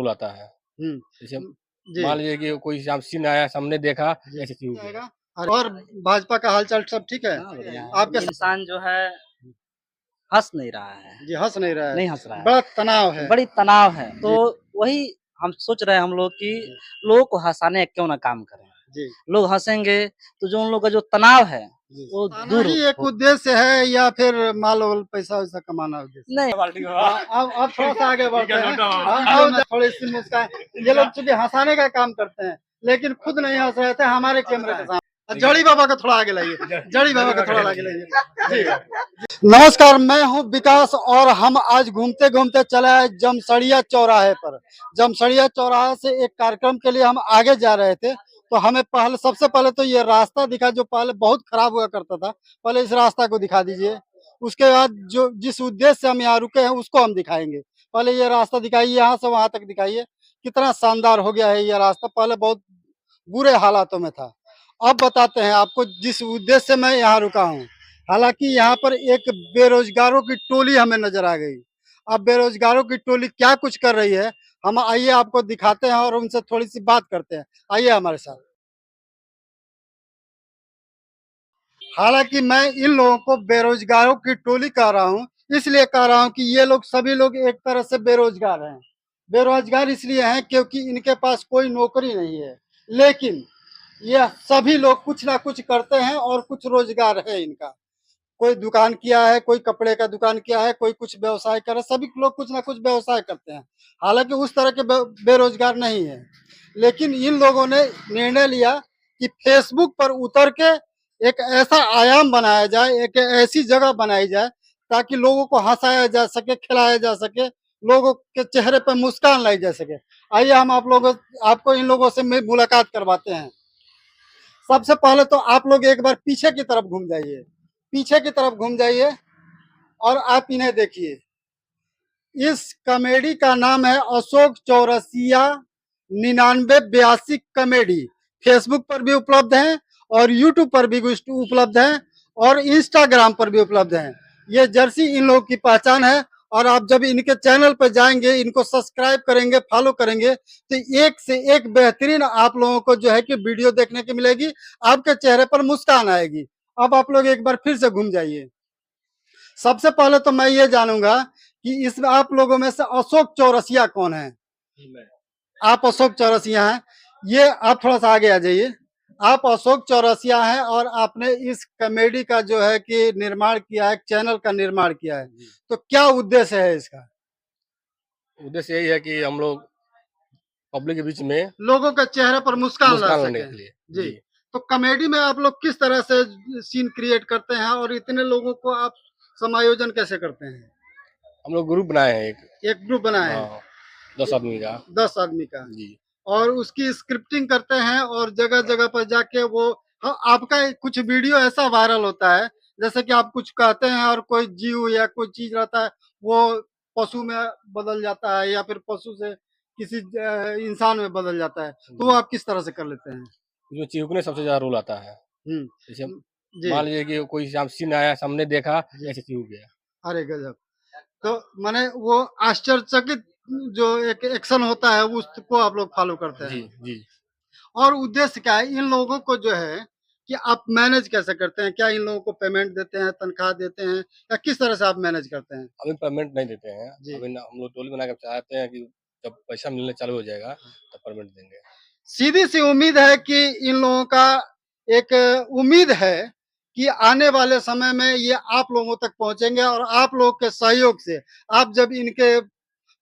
Rule आता है। हम्म, जैसे जी मान लीजिए कि कोई सीन आया, सामने देखा, ऐसे चीज हो गया। जाएगा। और भाजपा का हालचाल सब ठीक है? हाँ, बढ़िया है। आपके इंसान जो है हँस नहीं रहा है, जी हंस नहीं रहा है, नहीं हँस रहा है। बड़ा तनाव है। बड़ी तनाव है, तो जी वही हम सोच रहे हैं हम लोग कि लोगों को हँसाने क्यों ना काम करें। जी लोग हँसेंगे तो जो उन लोग का जो तनाव है वो ताना दूर ही एक उद्देश्य है या फिर माल और पैसा वैसा कमाना उद्देश्य? नहीं अब थोड़ा सा आगे बढ़ते हैं। अब थोड़ी सी मुस्कान, ये लोग चूंकि हंसाने का काम करते हैं लेकिन खुद नहीं हंस रहे थे हमारे कैमरे के सामने। जड़ी बाबा को थोड़ा आगे लाइए, जड़ी बाबा को थोड़ा आगे लाइए। जी नमस्कार, मैं हूं विकास और हम आज घूमते घूमते चले आए जमसड़िया चौराहे पर। जमसड़िया चौराहे से एक कार्यक्रम के लिए हम आगे जा रहे थे, तो हमें पहले सबसे पहले तो ये रास्ता दिखा जो पहले बहुत खराब हुआ करता था। पहले इस रास्ता को दिखा दीजिए, उसके बाद जो जिस उद्देश्य से हम यहाँ रुके हैं उसको हम दिखाएंगे। पहले ये रास्ता दिखाइए, यहाँ से वहां तक दिखाइए, कितना शानदार हो गया है ये रास्ता। पहले बहुत बुरे हालातों में था। अब बताते हैं आपको जिस उद्देश्य से मैं यहाँ रुका हूँ। हालांकि यहाँ पर एक बेरोजगारों की टोली हमें नजर आ गई। अब बेरोजगारों की टोली क्या कुछ कर रही है, हम आइए आपको दिखाते हैं और उनसे थोड़ी सी बात करते हैं। आइए हमारे साथ। हालांकि मैं इन लोगों को बेरोजगारों की टोली कह रहा हूँ, इसलिए कह रहा हूँ कि ये लोग सभी लोग एक तरह से बेरोजगार हैं। बेरोजगार इसलिए हैं क्योंकि इनके पास कोई नौकरी नहीं है, लेकिन ये सभी लोग कुछ ना कुछ करते हैं और कुछ रोजगार है इनका। कोई दुकान किया है, कोई कपड़े का दुकान किया है, कोई कुछ व्यवसाय कर रहा है, सभी लोग कुछ ना कुछ व्यवसाय करते हैं। हालांकि उस तरह के बेरोजगार नहीं है, लेकिन इन लोगों ने निर्णय लिया कि फेसबुक पर उतर के एक ऐसा आयाम बनाया जाए, एक ऐसी जगह बनाई जाए ताकि लोगों को हंसाया जा सके, खिलाया जा सके, लोगों के चेहरे पर मुस्कान लाई जा सके। आइए हम आपको इन लोगों से मुलाकात करवाते हैं। सबसे पहले तो आप लोग एक बार पीछे की तरफ घूम जाइए, पीछे की तरफ घूम जाइए और आप इन्हें देखिए। इस कॉमेडी का नाम है अशोक चौरसिया 9982 कॉमेडी। फेसबुक पर भी उपलब्ध है और यूट्यूब पर भी उपलब्ध है और इंस्टाग्राम पर भी उपलब्ध है। ये जर्सी इन लोगों की पहचान है। और आप जब इनके चैनल पर जाएंगे, इनको सब्सक्राइब करेंगे, फॉलो करेंगे, तो एक से एक बेहतरीन आप लोगों को जो है कि वीडियो देखने की मिलेगी, आपके चेहरे पर मुस्कान आएगी। अब आप लोग एक बार फिर से घूम जाइए। सबसे पहले तो मैं ये जानूंगा कि इसमें आप लोगों में से अशोक चौरसिया कौन है? आप अशोक चौरसिया हैं। ये आप थोड़ा सा आगे आ जाइए। आप अशोक चौरसिया हैं और आपने इस कॉमेडी का जो है कि निर्माण किया है, चैनल का निर्माण किया है, तो क्या उद्देश्य है इसका? उद्देश्य यही है कि हम लोग पब्लिक के बीच में लोगों के चेहरे पर मुस्कान ला लाने सके के लिए। जी। तो कॉमेडी में आप लोग किस तरह से सीन क्रिएट करते हैं और इतने लोगों को आप समायोजन कैसे करते हैं? हम लोग ग्रुप बनाए हैं एक ग्रुप बनाए हैं। हाँ, 10 आदमी का। 10 आदमी का जी। और उसकी स्क्रिप्टिंग करते हैं और जगह जगह पर जाके वो हाँ, आपका कुछ वीडियो ऐसा वायरल होता है जैसे कि आप कुछ कहते हैं और कोई जीव या कोई चीज रहता है वो पशु में बदल जाता है या फिर पशु से किसी इंसान में बदल जाता है, तो वो आप किस तरह से कर लेते हैं? इसमें चिपकने सबसे ज्यादा रोल आता है। जैसे जी मान लीजिए कि कोई सीन आया, सामने देखा, ऐसे चीज हो गया। अरे गजब। तो माने वो आश्चर्यचकित जो एक एक्शन होता है उसको आप लोग फॉलो करते जी हैं। जी। और उद्देश्य क्या है इन लोगों को जो है कि आप मैनेज कैसे करते हैं? क्या इन लोगों को पेमेंट देते हैं, तनख्वाह देते हैं या किस तरह से आप मैनेज करते हैं? अभी पेमेंट नहीं देते हैं। जी अभी हम लोग टोली बना के चाहते हैं कि जब पैसा मिलने चालू हो जाएगा तब पेमेंट देंगे। सीधी सी उम्मीद है कि इन लोगों का एक उम्मीद है कि आने वाले समय में ये आप लोगों तक पहुंचेंगे और आप लोगों के सहयोग से आप जब इनके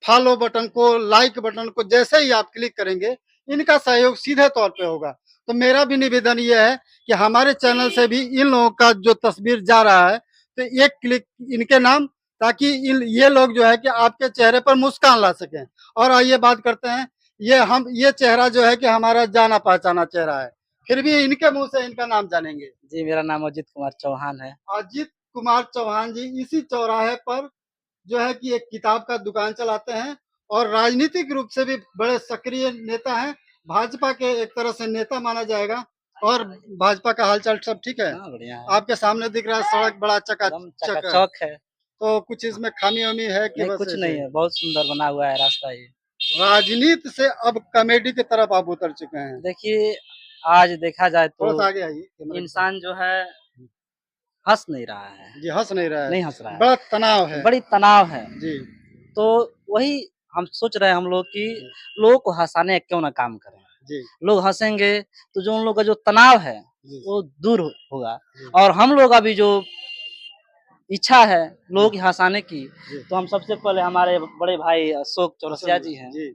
फॉलो बटन को, लाइक बटन को जैसे ही आप क्लिक करेंगे, इनका सहयोग सीधे तौर पे होगा। तो मेरा भी निवेदन ये है कि हमारे चैनल से भी इन लोगों का जो तस्वीर जा रहा है तो एक क्लिक इनके नाम, ताकि ये लोग जो है कि आपके चेहरे पर मुस्कान ला सकें। और आइए बात करते हैं, ये चेहरा जो है कि हमारा जाना पहचाना चेहरा है, फिर भी इनके मुंह से इनका नाम जानेंगे। जी, मेरा नाम अजित कुमार चौहान है। अजित कुमार चौहान जी इसी चौराहे पर जो है कि एक किताब का दुकान चलाते हैं और राजनीतिक रूप से भी बड़े सक्रिय नेता हैं। भाजपा के एक तरह से नेता माना जाएगा। और भाजपा का हालचाल सब ठीक है? हाँ, बढ़िया है। आपके सामने दिख रहा है सड़क बड़ा एकदम चकाचक है, चकाचौक है। तो कुछ इसमें खामी वामी है कि नहीं, बस कुछ ऐसे नहीं ही? है, बहुत सुंदर बना हुआ है रास्ता ये। राजनीति से अब कॉमेडी की तरफ आप उतर चुके हैं। देखिए, आज देखा जाए थोड़ा तो सा आगे आइए कैमरे के इंसान जो है हँस नहीं रहा है, साथ। जी हंस नहीं रहा है, नहीं हँस रहा है, बड़ा तनाव है। बड़ी तनाव है। जी तो वही हम सोच रहे हैं हम लोग कि लोगों को हँसाने क्यों ना काम करें। जी लोग हँसेंगे तो जो उन लोग का जो तनाव है जी वो दूर होगा जी और हम लोग अभी जो इच्छा है लोगों की हँसाने की, जी तो हम सबसे पहले हमारे बड़े भाई अशोक चौरसिया जी हैं, जी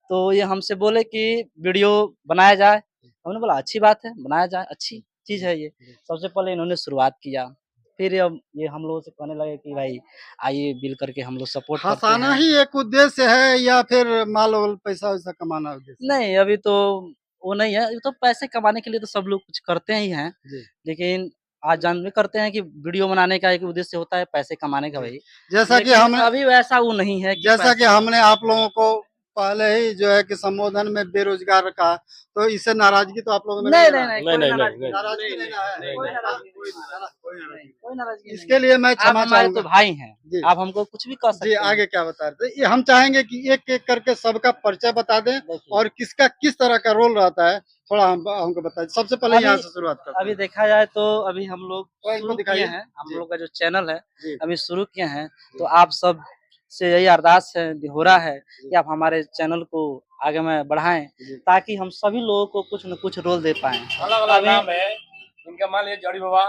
तो ये हमसे बोले कि वीडियो बनाया जाए। हमने बोला अच्छी बात है, बनाया जाए, अच्छी चीज़ है ये। सबसे पहले इन्होंने शुरुआत किया, फिर अब ये हम लोगों से कहने लगे कि भाई आइए मिल करके हम लोग सपोर्ट करते हंसाना हैं। ही एक उद्देश्य है या फिर माल और पैसा वैसा कमाना उद्देश्य? नहीं, अभी तो वो नहीं है, ये तो पैसे कमाने के लिए तो सब लोग कुछ करते ही हैं, जी लेकिन आज जानबे करते हैं कि वीडियो बनाने का एक उद्देश्य होता है पैसे कमाने का जी। भाई। जैसा कि लेकिन हमने अभी वैसा वो नहीं है कि जैसा कि पैसे हमने आप लोगों को पहले ही जो है कि संबोधन में बेरोजगार कहा, तो इससे नाराजगी तो आप लोगों में नहीं, नहीं नहीं, रहा? नहीं, नहीं, कोई नहीं, नाराज़गी नहीं, नहीं, नाराजगी नहीं रहा है? नहीं, कोई नहीं। नाराज़गी कोई नहीं, नाराजगी नहीं, कोई नाराज़गी नहीं इसके है। लिए मैं आप क्षमा हमारे चाहूँगा। तो भाई हैं, जी आप हमको कुछ भी कह जी, सकते हैं। आगे क्या बता रहे थे? ये हम चाहेंगे कि एक-एक करके सबका परिचय बता दें देखिए, और किसका किस तरह का रोल रहता है, थोड़ा हमको बताइए। सबसे पहले यहाँ अभी से शुरुआत करते अभी हैं। देखा जाए तो अभी हम लोग थोड़ा इनको शुरू किए दिखाइए। हैं, हम जी, लोग का जो चैनल है, जी, अभी शुरू किए हैं, तो जी, आप सब से यही अरदास है हो रहा है जी, कि आप हमारे चैनल को आगे में बढ़ाएँ, जी। ताकि हम सभी लोगों को कुछ न कुछ रोल दे पाएँ। अलग-अलग अभी नाम है, इनका मान लीजिए जड़ी बाबा,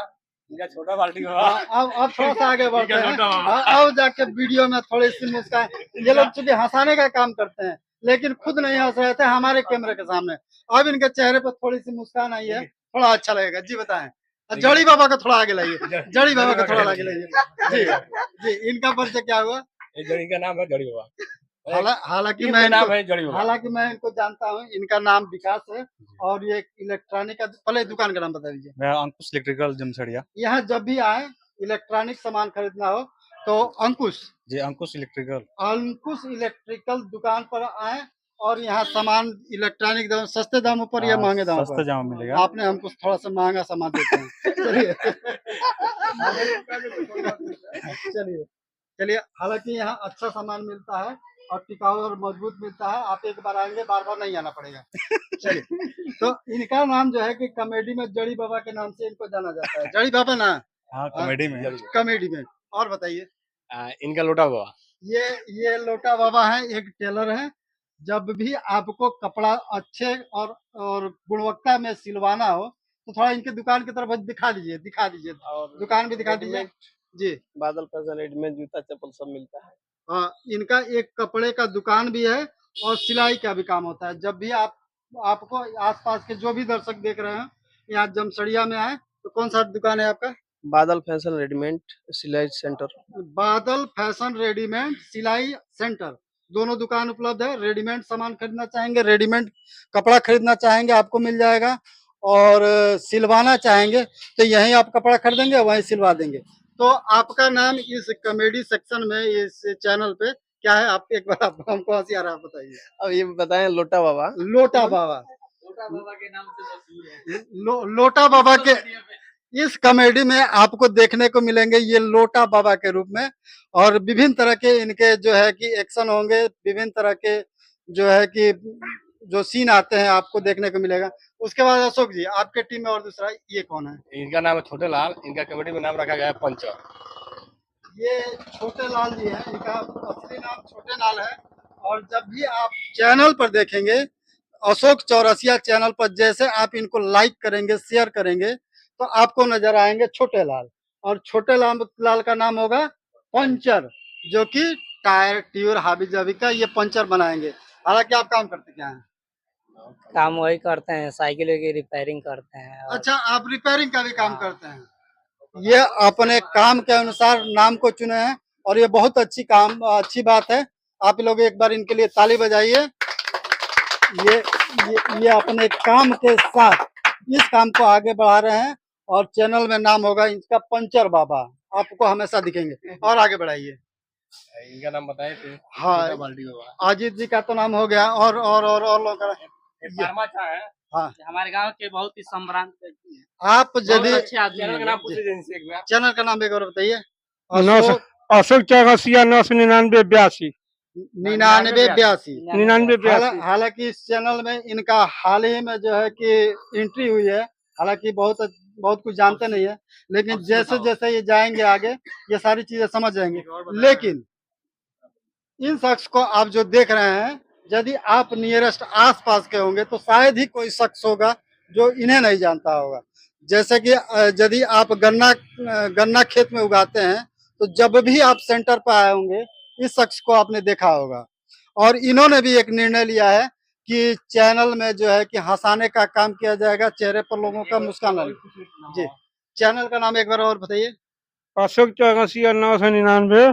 इनका छोटा बाल्टी बाबा, अब थोड़ा सा आगे बढ़ते इनका हैं। लोटा बाबा। अब जाके वीडियो में थोड़ी सी मुस्कान। ये लोग चूंकि हंसाने का काम करते हैं, लेकिन खुद नहीं हंस रहे थे हमारे कैमरे के सामने। अब इनके चेहरे पर थोड़ी सी मुस्कान आई है, थोड़ा अच्छा लगेगा। जी बताएं। जड़ी बाबा को थोड़ा आगे लाइए। जड़ी बाबा को थोड़ा आगे लाइए। जी जी, इनका परिचय क्या हुआ? ये जड़ी का नाम है जड़ी बाबा। हालांकि इनका नाम है जड़ी बाबा। मैं इनको जानता हूँ। इनका नाम विकास है और ये इलेक्ट्रॉनिक का पहले दुकान का नाम बता दीजिए। मैं अंकुश इलेक्ट्रिकल जमसड़िया। यहाँ जब भी आए इलेक्ट्रॉनिक सामान खरीदना हो तो अंकुश जी अंकुश इलेक्ट्रिकल दुकान पर आए और यहाँ सामान इलेक्ट्रॉनिक दाम सस्ते दामों पर या महंगे दामों सस्ते पर? जामा मिलेगा। आपने हमको थोड़ा सा महंगा सामान देते हैं। चलिए चलिए चलिए, हालांकि यहाँ अच्छा सामान मिलता है और टिकाऊ और मजबूत मिलता है। आप एक बार आएंगे, बार बार नहीं आना पड़ेगा। चलिए, तो इनका नाम जो है कि कॉमेडी में जड़ी बाबा के नाम से इनको जाना जाता है। जड़ी बाबा ना हाँ कॉमेडी में। कॉमेडी में। और बताइए। इनका लोटा बाबा। ये लोटा बाबा है, एक टेलर है। जब भी आपको कपड़ा अच्छे और गुणवत्ता में सिलवाना हो तो थोड़ा इनके दुकान की तरफ दिखा दीजिए और दुकान भी दिखा दीजिए। जी बादल फैशन रेडीमेड जूता चप्पल सब मिलता है। हाँ, इनका एक कपड़े का दुकान भी है और सिलाई का भी काम होता है। जब भी आपको आसपास के जो भी दर्शक देख रहे हैं यहाँ जमसड़िया में आए तो कौन सा दुकान है आपका? बादल फैशन रेडीमेड सिलाई सेंटर। बादल फैशन रेडीमेड सिलाई सेंटर, दोनों दुकान उपलब्ध है। रेडीमेड सामान खरीदना चाहेंगे, रेडीमेड कपड़ा खरीदना चाहेंगे, आपको मिल जाएगा। और सिलवाना चाहेंगे तो यहीं आप कपड़ा खरीदेंगे, वहीं सिलवा देंगे। तो आपका नाम इस कॉमेडी सेक्शन में इस चैनल पे क्या है? आप एक बार आप हमको हंसी आ रहा है, बताइए। अब ये बताएं लोटा बाबा। लोटा बाबा। लोटा बाबा के नाम से मशहूर है। लोटा बाबा के इस कॉमेडी में आपको देखने को मिलेंगे ये लोटा बाबा के रूप में। और विभिन्न तरह के इनके जो है कि एक्शन होंगे, विभिन्न तरह के जो है कि जो सीन आते हैं आपको देखने को मिलेगा। उसके बाद अशोक जी, आपके टीम में और दूसरा ये कौन है? इनका नाम है छोटे लाल, इनका कमेटी में नाम रखा गया है पंचर। ये छोटे लाल जी हैं, इनका असली नाम छोटे लाल है। और जब भी आप चैनल पर देखेंगे अशोक चौरसिया चैनल पर, जैसे आप इनको लाइक करेंगे, शेयर करेंगे तो आपको नजर आएंगे छोटे लाल। और छोटे लाल का नाम होगा पंचर, जो कि टायर ट्यूब हाबी जाबी का ये पंचर बनाएंगे। हालांकि आप काम करते क्या हैं? काम वही करते हैं, साइकिल की रिपेयरिंग करते हैं। और अच्छा, आप रिपेयरिंग का भी काम करते हैं। ये अपने काम के अनुसार नाम को चुने हैं और ये बहुत अच्छी बात है। आप लोग एक बार इनके लिए ताली बजाइए। ये अपने काम के साथ इस काम को आगे बढ़ा रहे हैं और चैनल में नाम होगा इनका पंचर बाबा, आपको हमेशा दिखेंगे। और आगे बढ़ाइए। इनका नाम बताए थे। हाँ, बाल्टी बाबा। अजीत जी का तो नाम हो गया। और लोगों का है। हाँ, हमारे गांव के बहुत ही सम्रांत व्यक्ति हैं, आप बहुत यदि अच्छे आदमी चैनल का हैं। नाम पूछ लीजिए इनसे एक बार। चैनल का नाम एक बार बताइए। अशोक चौरसिया 999 82। 9982। 9982। हालांकि इस चैनल में इनका हाल ही में जो है कि एंट्री हुई है। हालांकि बहुत कुछ जानते नहीं है, लेकिन जैसे जैसे ये जाएंगे आगे ये सारी चीजें समझ जाएंगे। लेकिन इन शख्स को आप जो देख रहे हैं, यदि आप नियरेस्ट आसपास के होंगे तो शायद ही कोई शख्स होगा जो इन्हें नहीं जानता होगा। जैसे कि यदि आप गन्ना खेत में उगाते हैं तो जब भी आप सेंटर पर आए होंगे इस शख्स को आपने देखा होगा। और इन्होंने भी एक निर्णय लिया है कि चैनल में जो है कि हंसाने का काम किया जाएगा, चेहरे पर लोगों का मुस्कान आए। जी, चैनल का नाम एक बार और बताइए। अशोक 84 999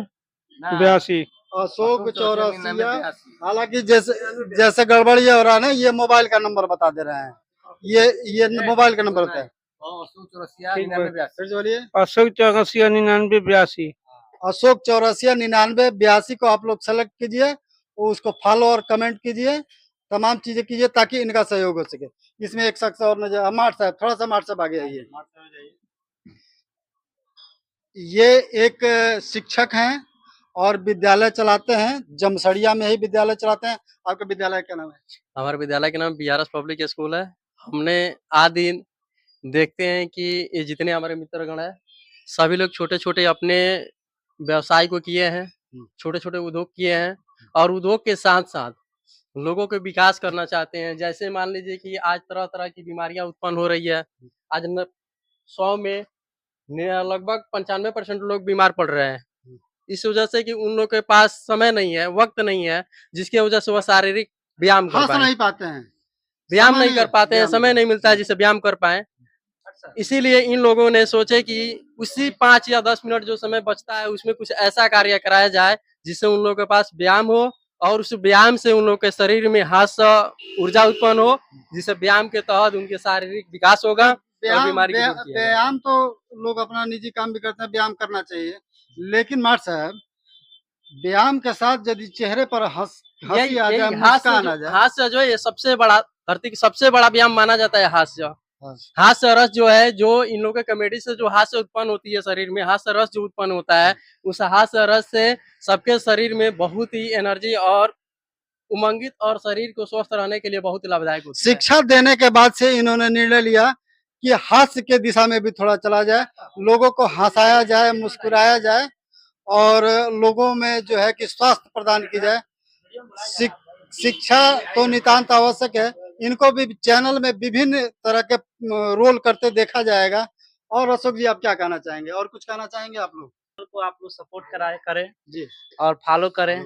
82। अशोक 84। हालांकि जैसे गड़बड़ी हो रहा है ना, ये मोबाइल का नंबर बता दे रहे हैं। ये मोबाइल का नंबर होता है। फिर से बोलिए। अशोक 84 99 82। अशोक 84 99 82 को आप लोग सेलेक्ट कीजिए, उसको फॉलो और कमेंट कीजिए, तमाम चीजें कीजिए ताकि इनका सहयोग हो सके। इसमें एक शख्स और नजर, मार्ट साहब थोड़ा सा मार्ट साहब आगे आइए। ये एक शिक्षक हैं और विद्यालय चलाते हैं, जमसड़िया में ही विद्यालय चलाते हैं। आपका विद्यालय क्या नाम है? हमारे विद्यालय का नाम बीआरएस पब्लिक स्कूल है। हमने आज दिन देखते हैं कि ये जितने हमारे मित्रगण हैं सभी लोग छोटे-छोटे अपने व्यवसाय को किए हैं, छोटे-छोटे उद्योग किए हैं और उद्योग के साथ-साथ लोगों के विकास करना चाहते हैं। जैसे मान लीजिए कि आज तरह-तरह की बीमारियां उत्पन्न हो रही है। आज 100 में लगभग 95% लोग बीमार पड़ रहे हैं। इस वजह से कि उन लोग के पास समय नहीं है, वक्त नहीं है, जिसकी वजह से वह शारीरिक व्यायाम कर पाएं। नहीं पाते हैं, व्यायाम नहीं कर पाते हैं, समय नहीं मिलता है जिससे व्यायाम कर पाएं। इसीलिए इन लोगों ने सोचे कि उसी 5 या 10 मिनट जो समय बचता है उसमें कुछ ऐसा कार्य कराया जाए जिससे उन लोगों के पास व्यायाम हो और उस व्यायाम से उन लोगों के शरीर में हास्य ऊर्जा उत्पन्न हो, जिससे व्यायाम के तहत उनके शारीरिक विकास होगा और बीमारी को दूर किया जाएगा। व्यायाम तो लोग अपना निजी काम भी करते हैं, व्यायाम करना चाहिए। लेकिन मार्ट साहब, व्यायाम के साथ यदि चेहरे पर हंसी आ जाए, मुस्कान आ जाए, हास्य जो है ये सबसे बड़ा धरती का सबसे बड़ा व्यायाम माना जाता है। हास्य रस जो है, जो इन लोगों के कॉमेडी से जो हास्य उत्पन्न होती है, शरीर में हास्य रस जो उत्पन्न होता है, उस हास्य रस से सबके शरीर में बहुत ही एनर्जी और उमंगित और शरीर को स्वस्थ रहने के लिए बहुत लाभदायक होता है। शिक्षा देने के बाद से इन्होंने निर्णय लिया कि हास्य के दिशा में भी थोड़ा चला जाए, लोगों को हंसाया जाए, मुस्कुराया जाए और लोगों में जो है कि स्वास्थ्य प्रदान की जाए। शिक्षा तो नितांत आवश्यक है। इनको भी चैनल में विभिन्न तरह के रोल करते देखा जाएगा। और अशोक जी, आप क्या कहना चाहेंगे? और कुछ कहना चाहेंगे आप लोग? को आप लोग सपोर्ट करें जी, और फॉलो करें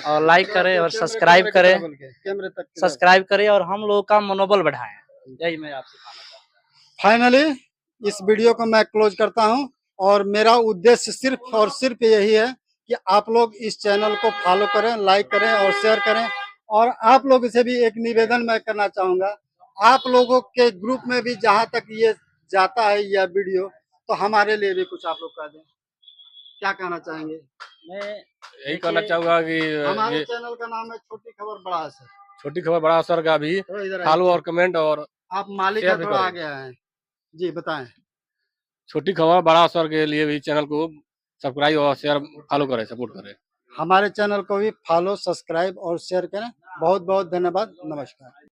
और लाइक करें और सब्सक्राइब करें, कैमरे तक सब्सक्राइब करें और हम लोगों का मनोबल बढ़ाएं। यही मैं आपसे कहना चाहता हूँ। फाइनली इस वीडियो को मैं क्लोज करता हूं और मेरा उद्देश्य सिर्फ और सिर्फ यही है कि आप लोग इस चैनल को फॉलो करें, लाइक करें और शेयर करें। और आप लोगों से भी एक निवेदन मैं करना चाहूंगा, आप लोगों के ग्रुप में भी जहां तक ये जाता है यह वीडियो, तो हमारे लिए भी कुछ आप लोग कह दें। क्या कहना चाहेंगे? मैं यही कहना चाहूंगा कि हमारे ये चैनल का नाम है छोटी खबर बड़ा असर। छोटी खबर बड़ा असर का भी थोड़ा इधर आइए। फॉलो और कमेंट और आप मालिक शेयर का भी थोड़ा करें। आगे आए हैं जी, बताएं। छोटी खबर बड़ा असर के लिए भी चैनल को सब्सक्राइब और शेयर फॉलो करें, सपोर्ट करें। हमारे चैनल को भी फॉलो, सब्सक्राइब और शेयर करें। बहुत बहुत धन्यवाद। नमस्कार।